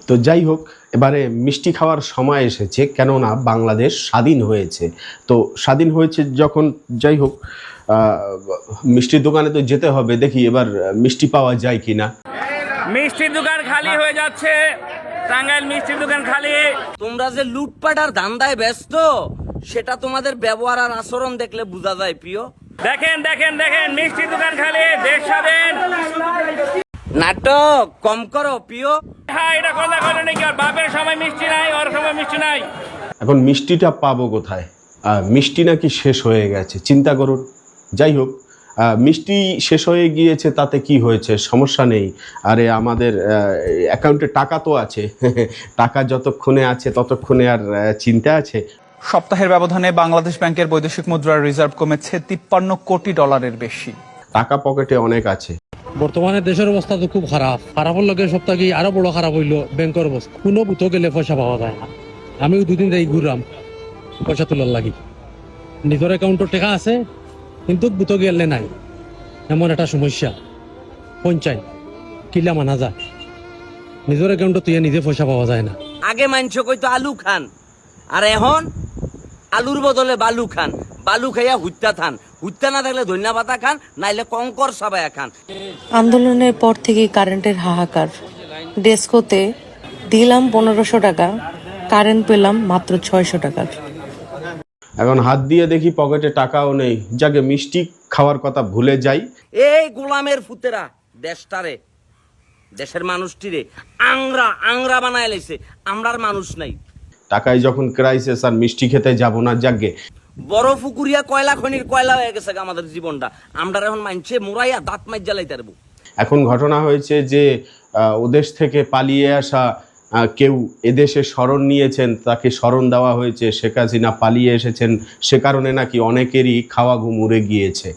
তো যাই হোক, এবারে মিষ্টি খাওয়ার সময় এসেছে, কেননা বাংলাদেশ স্বাধীন হয়েছে। তো স্বাধীন হয়েছে যখন, যাই হোক, মিষ্টির দোকানে তো যেতে হবে, দেখি এবার মিষ্টি পাওয়া যায় কিনা। মিষ্টির দোকান খালি হয়ে যাচ্ছে, টাঙ্গাইল মিষ্টির দোকান খালি। তোমরা যে লুটপাট আর ধান্দায় ব্যস্ত, সেটা তোমাদের ব্যবহার আর আচরণ দেখলে বোঝা যায় প্রিয়। দেখেন দেখেন দেখেন, মিষ্টির দোকান খালি, দেশ স্বাধীন। নাটক কম করো প্রিয়। হ্যাঁ, এটা কথা বলে নাকি আর বাপের সময় মিষ্টি নাই, ওর সময় মিষ্টি নাই। এখন মিষ্টিটা পাবো কোথায়? মিষ্টি নাকি শেষ হয়ে গেছে, চিন্তা করুন। যাই হোক, মিষ্টি শেষ হয়ে গিয়েছে তাতে কি হয়েছে, সমস্যা নেই। আরে আমাদের অ্যাকাউন্টে টাকা তো আছে টাকা যতক্ষণে আছে ততক্ষণে আর চিন্তা আছে? সপ্তাহের ব্যবধানে বাংলাদেশ ব্যাংকের বৈদেশিক মুদ্রার রিজার্ভ কমেছে 53 কোটি ডলারের বেশি। টাকা পকেটে অনেক আছে। বর্তমানে দেশের অবস্থা তো খুব খারাপ। খারাপের লগে সপ্তাহ কি আরো বড় খারাপ হইলো ব্যাংকের অবস্থা। কোনো বুথ গেলে পয়সা পাওয়া যায় না। আমিও দুদিন যাই ঘুরলাম পয়সা তোলার লাগি। নিজের অ্যাকাউন্টে টাকা আছে কিন্তু বুথ গেলে নাই, এমন একটা সমস্যা। পঞ্চায়েত কিলা মানা যায়, নিজের অ্যাকাউন্টে তুই নিজে পয়সা পাওয়া যায় না। আগে মানছ কইতো আলু খান, আর এখন আলুর বদলে বালু খান। বালু খাইয়া হুত্যা খান, হুত্যা না থাকলে ধন্যা পাতা খান, নাইলে কঙ্কর সাবায়া খান। আন্দোলনের পর থেকে কারেন্টের হাহাকার। ডেস্কোতে দিলাম 1500 টাকা, কারেন্ট পেলাম মাত্র 600 টাকার। এখন হাত দিয়ে দেখি পকেটে টাকাও নেই। যাকে মিষ্টি খাওয়ার কথা ভুলে যাই। এই গোলামের ফুতেরা দেশটারে, দেশের মানুষটিরে আংরা আংরা বানায় লাইছে। আমরার মানুষ নাই। টাকায় যখন ক্রাইসিস, আর মিষ্টি খেতে যাব না। যাকে বড় পুকুরিয়া কয়লা খনির কয়লা হয়ে গেছে আমাদের জীবনটা। আমরা এখন মানছে মুরাইয়া দাঁত মাইজ জ্বালাইতে পারবো। এখন ঘটনা হয়েছে যে ওদেশ থেকে পালিয়ে আসা কেউ এদেশে শরণ নিয়েছেন, তাকে শরণ দেওয়া হয়েছে। শেখ হাসিনা পালিয়ে এসেছেন, সে কারণে নাকি অনেকেরই খাওয়া ঘুম উড়ে গিয়েছে।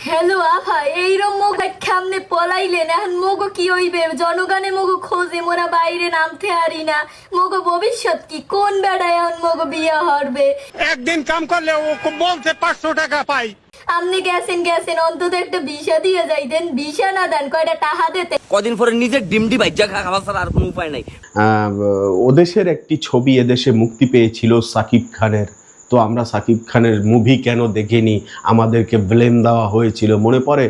হ্যালো আহা, এইরম মোগ সামনে পলাইলেন, এখন মোগো কি হইবে? জনগণে মোগো খোঁজে, মোরা বাইরে নামতে হারি না। মোগো ভবিষ্যৎ কি? কোন বেড়ায় এখন মোগো বিয়া হরবে? একদিন কাম করলে ও বলছে 500 টাকা পাই। আপনি গেছেন অন্তত একটা ভিসা দিয়ে যাইতেন। ভিসা না দেন, কয়টা টাকা দিতে। কদিন পরে নিজের ডিমডি বাইজা খাওয়া ছাড়া আর কোনো উপায় নাই। ওদেশের একটি ছবি এদেশে মুক্তি পেয়েছিল সাকিব খানের। তো আমরা সাকিব খানের মুভি কেন দেখিনি, আমাদেরকে ব্লেম দেওয়া হয়েছিল, মনে পড়ে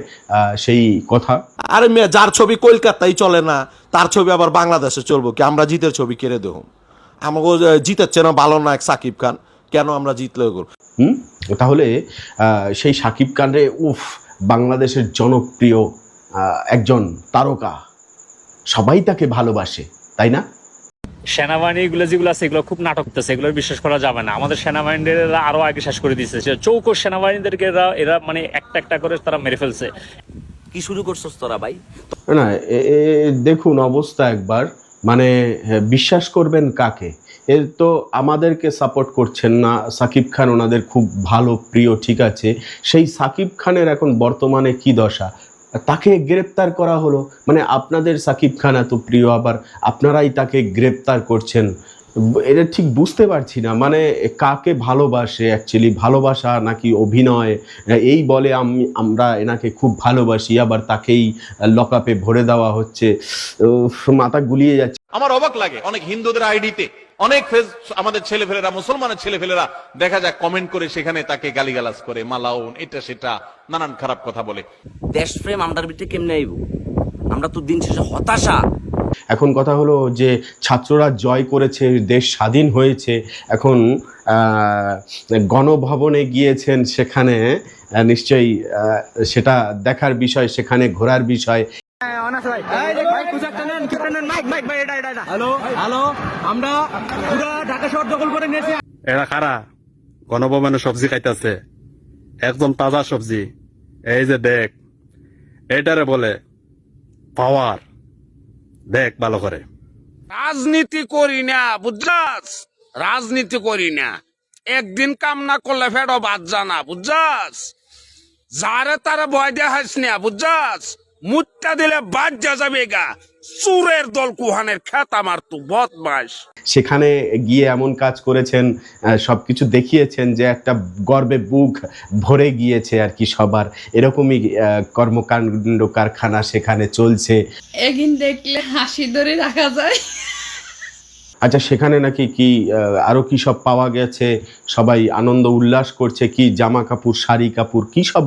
সেই কথা? আরে মেয়ে, যার ছবি কলকাতায় চলে না তার ছবি আবার বাংলাদেশে চলবো কি? আমরা জিতের ছবি কেড়ে দেব? আমাকে জিতেচ্ছে না ভালো না এক সাকিব খান, কেন আমরা জিতলে? তাহলে সেই সাকিব খানরে বাংলাদেশের জনপ্রিয় একজন তারকা, সবাই তাকে ভালোবাসে, তাই না? সেনাবাহিনী গুলো যেগুলো আছে এগুলো খুব নাটক করতেছে, এগুলো বিশ্বাস করা যাবে না। আমাদের সেনাবাহিনীদের আরো আগে শেষ করে দিচ্ছে। চৌকো সেনাবাহিনীদেরকে এরা মানে একটা একটা করে তারা মেরে ফেলছে। কি শুরু করছস তোরা ভাই? না, দেখুন অবস্থা একবার, মানে বিশ্বাস করবেন কাকে? এর তো আমাদেরকে সাপোর্ট করছেন না। সাকিব খান ওনাদের খুব ভালো প্রিয়, ঠিক আছে। সেই সাকিব খানের এখন বর্তমানে কি দশা? তাকে গ্রেপ্তার করা হলো, মানে আপনাদের সাকিব খান এত প্রিয়, আবার আপনারাই তাকে গ্রেপ্তার করছেন। এটা ঠিক বুঝতে পারছি না, মানে কাকে ভালোবাসে অ্যাকচুয়ালি? ভালোবাসা নাকি অভিনয়? এই বলে আমরা এনাকে খুব ভালোবাসি, আবার তাকেই লকআপে ভরে দেওয়া হচ্ছে। মাথা গুলিয়ে যাচ্ছে। আমার অবাক লাগে, অনেক হিন্দুদের আইডিতে অনেক ফেজ আমাদের ছেলেফেলেরা, মুসলমানের ছেলেফেলেরা দেখা যায় কমেন্ট করে সেখানে তাকে গালিগালাজ করে, মালাউন এটা সেটা নানান খারাপ কথা বলে। দেশপ্রেম আমরার ভিতরে কেমনে আইব? আমরা তো দিন শেষে হতাশা। এখন কথা হলো যে ছাত্ররা জয় করেছে, দেশ স্বাধীন হয়েছে। এখন গণভবনে গিয়েছেন, সেখানে নিশ্চয়ই সেটা দেখার বিষয়, সেখানে ঘোরার বিষয়। এরা কারা গণভবনে সবজি খাইতেছে? একদম তাজা সবজি। এই যে দেখ, এটারে বলে পাওয়ার। দেখ ভালো করে। রাজনীতি করি না বুঝছাস, রাজনীতি করি না। একদিন কাম না করলে ফেরো বাদ জানা বুঝছাস। যারে তারে ভয় দেখাস না বুঝছাস। মুটটা দিলে বাদ যা যাবে গা। চুরের দল কুহানের খেত আমার তো বদমাস। সেখানে গিয়ে এমন কাজ করেছেন, সবকিছু দেখিয়েছেন যে একটা গর্বে বুক ভরে গিয়েছে আর কি সবার। এরকমই কর্মকাণ্ড কারখানা সেখানে চলছে। একদিন দেখলে হাসি ধরে রাখা যায়। আচ্ছা, সেখানে নাকি কি আরো কি সব পাওয়া গেছে, সবাই আনন্দ উল্লাস করছে, কি জামা কাপড় শাড়ি কাপড় কি সব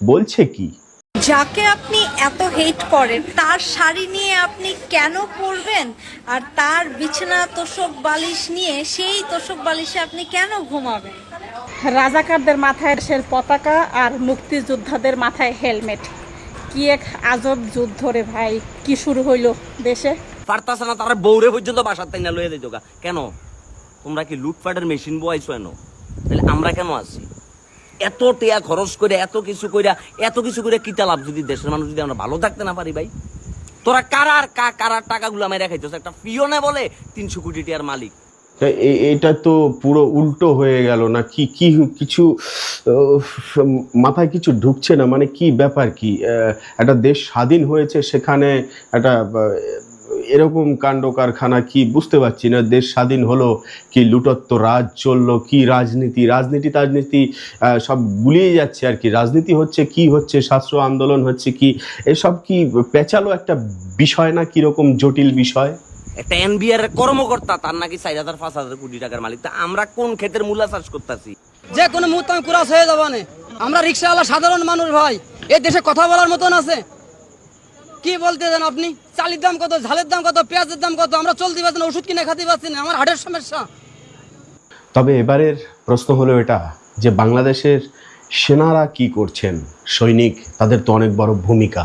বলছে কি? যাকে আপনি এত হেট করেন তার শাড়ি নিয়ে আপনি কেন পরবেন, আর তার বিছানা তোষক বালিশ নিয়ে সেই তোষক বালিশে আপনি কেন ঘুমাবেন? রাজাকারদের মাথায় দেশের পতাকা আর মুক্তিযোদ্ধাদের মাথায় হেলমেট, কি এক আজব যুদ্ধ রে ভাই, কি শুরু হইল দেশে। পারতাছে না তারা বউরে পর্যন্ত বাসার তাই না লয়ে দিত গা। কেন তোমরা কি লুটপাটের মেশিন বয়াইছো এনো? তাহলে আমরা কেন আছি? এত টেয়া খরচ করে এত কিছু করে কিতা লাভ যদি দেশের মানুষ যদি আমরা ভালো থাকতে না পারি ভাই? তোরা কারার টাকাগুলো আমি রেখাইতেছ, একটা পিওনে বলে 300 কোটি টাকার মালিক। এটা তো পুরো উল্টো হয়ে গেল না কি? কিছু মাথায় কিছু ঢুকছে না, মানে কি ব্যাপার কি? একটা দেশ স্বাধীন হয়েছে, সেখানে একটা এরকম কাণ্ড কারখানা, কি বুঝতে পারছি না। দেশ স্বাধীন হলো কি লুটত্ব রাজ চললো, কি রাজনীতি সব গুলিয়ে যাচ্ছে আর কি। রাজনীতি হচ্ছে কি হচ্ছে, ছাত্র আন্দোলন হচ্ছে কি, এসব কি পেঁচালো একটা বিষয় না, কিরকম জটিল বিষয়। একটা এনবিআর কর্মকর্তা তার নাকি 4,000-5,000 কোটি টাকার মালিক। তা আমরা কোন ক্ষেতের মূলা চাষ করতেছি? যে কোনো মুহূর্তে আমি কুরাস হয়ে যাবো না। আমরা রিক্সাওয়ালা সাধারণ মানুষ ভাই, এই দেশে কথা বলার মতন আছে? কি বলতে চান আপনি? চালের দাম কত, ঝালের দাম কত, পেঁয়াজের দাম কত, আমরা চলতে পারছি না, ওষুধ কিনে খেতে পারছি না, আমার হার্টের সমস্যা। তবে এবারের প্রশ্ন হলো এটা যে বাংলাদেশের সেনারা কি করছেন, সৈনিক, তাদের তো অনেক বড় ভূমিকা।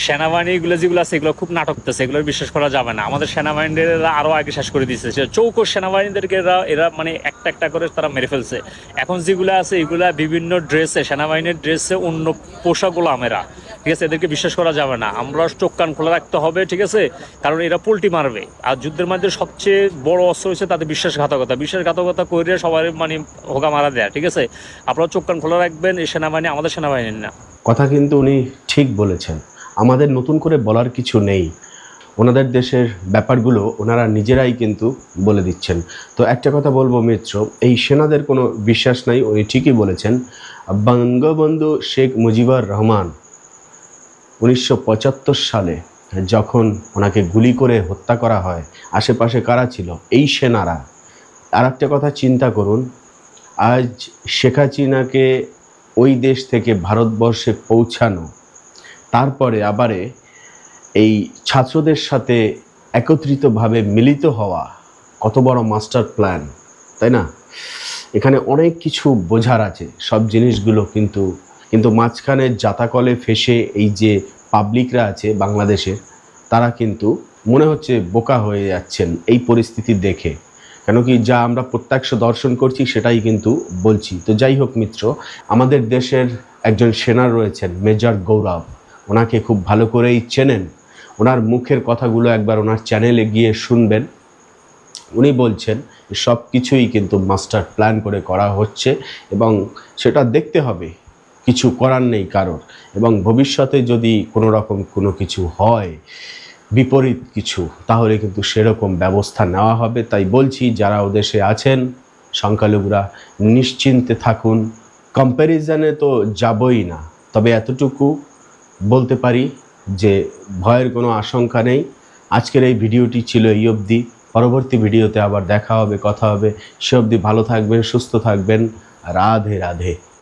সেনাবাহিনীগুলো যেগুলো আছে এগুলো খুব নাটক করতেছে, এগুলো বিশ্বাস করা যাবে না। আমাদের সেনাবাহিনীরা আরো আগে শেষ করে দিচ্ছে। চৌকস সেনাবাহিনীদেরকে এরা মানে একটা করে তারা মেরে ফেলছে। এখন যেগুলো আছে এগুলা বিভিন্ন ড্রেসে, সেনাবাহিনীর ড্রেসে অন্য পোশাকগুলো আমেরা, ঠিক আছে? এদেরকে বিশ্বাস করা যাবে না। আমরা চোখ কান খোলা রাখতে হবে, ঠিক আছে? কারণ এরা পোল্টি মারবে। আর যুদ্ধের মধ্যে সবচেয়ে বড় অস্ত্র হচ্ছে তাদের বিশ্বাসঘাতকতা করে সবাই মানে হোগা মারা দেয়, ঠিক আছে? আপনারা চোখ কান খোলা রাখবেন। এই সেনাবাহিনী আমাদের সেনাবাহিনীর না। কথা কিন্তু উনি ঠিক বলেছেন, আমাদের নতুন করে বলার কিছু নেই। ওনাদের দেশের ব্যাপারগুলো ওনারা নিজেরাই কিন্তু বলে দিচ্ছেন। তো একটা কথা বলবো মিত্র, এই সেনাদের কোনো বিশ্বাস নাই। উনি ঠিকই বলেছেন। বঙ্গবন্ধু শেখ মুজিবুর রহমান 1975 সালে যখন ওনাকে গুলি করে হত্যা করা হয়, আশেপাশে কারা ছিল? এই সেনারা। আর একটা কথা চিন্তা করুন, আজ শেখ হাসিনাকে ওই দেশ থেকে ভারতবর্ষে পৌঁছানো, তারপরে আবারে এই ছাত্রদের সাথে একত্রিতভাবে মিলিত হওয়া, কত বড় মাস্টার প্ল্যান, তাই না? এখানে অনেক কিছু বোঝার আছে। সব জিনিসগুলো কিন্তু মাঝখানে জাতাকলে ফেসে এই যে পাবলিকরা আছে বাংলাদেশের, তারা কিন্তু মনে হচ্ছে বোকা হয়ে যাচ্ছেন এই পরিস্থিতি দেখে। কেন কি যা আমরা প্রত্যক্ষ দর্শন করছি সেটাই কিন্তু বলছি। তো যাই হোক মিত্র, আমাদের দেশের একজন সেনা রয়েছেন মেজর গৌরব, ওনাকে খুব ভালো করেই চেনেন। ওনার মুখের কথাগুলো একবার ওনার চ্যানেলে গিয়ে শুনবেন। উনি বলছেন সব কিছুই কিন্তু মাস্টার প্ল্যান করে করা হচ্ছে এবং সেটা দেখতে হবে, কিছু করার নেই কারোর। এবং ভবিষ্যতে যদি কোনো রকম কোনো কিছু হয়, বিপরীত কিছু, তাহলে কিন্তু সেরকম ব্যবস্থা নেওয়া হবে। তাই বলছি, যারা ওদেশে আছেন সংখ্যালঘুরা নিশ্চিন্তে থাকুন। কম্প্যারিজনে তো যাবই না, তবে এতটুকু বলতে পারি যে ভয়ের কোনো আশঙ্কা নেই। আজকের এই ভিডিওটি ছিল এই অবধি। পরবর্তী ভিডিওতে আবার দেখা হবে, কথা হবে। সে অবধি ভালো থাকবেন, সুস্থ থাকবেন। রাধে রাধে।